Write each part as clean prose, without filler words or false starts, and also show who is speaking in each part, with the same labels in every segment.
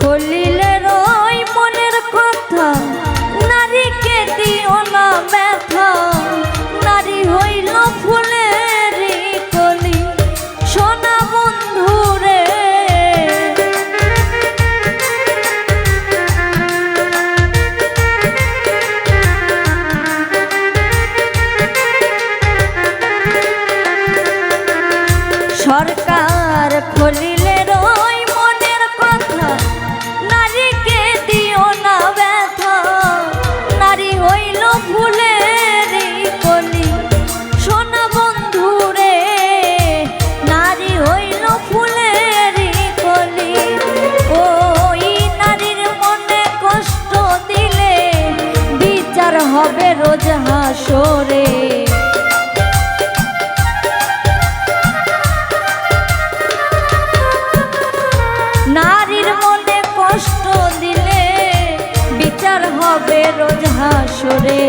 Speaker 1: খলিলের ওই মনের কথা নারীকে দিও না ব্যথা, নারী হইল ফুলের কলি সোনা বন্ধুরে। সরকার খলিলের ওই মনের কথা নারীকে দিও না ব্যথা, নারী হইল ফুলের কলি সোনা বন্ধুরে, নারী হইল ফুলের কলি। ওই নারীর মনে কষ্ট দিলে বিচার হবে রোজ হাসরে। নারীর মনে কষ্ট দিলে বিচার হবে রোজ হাসরে।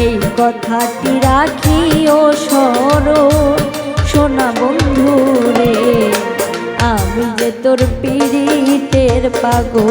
Speaker 1: এই কথাটি রাখিও স্মরণ সোনা বন্ধুরে, আমি যে তোর পীড়িতের পাগল।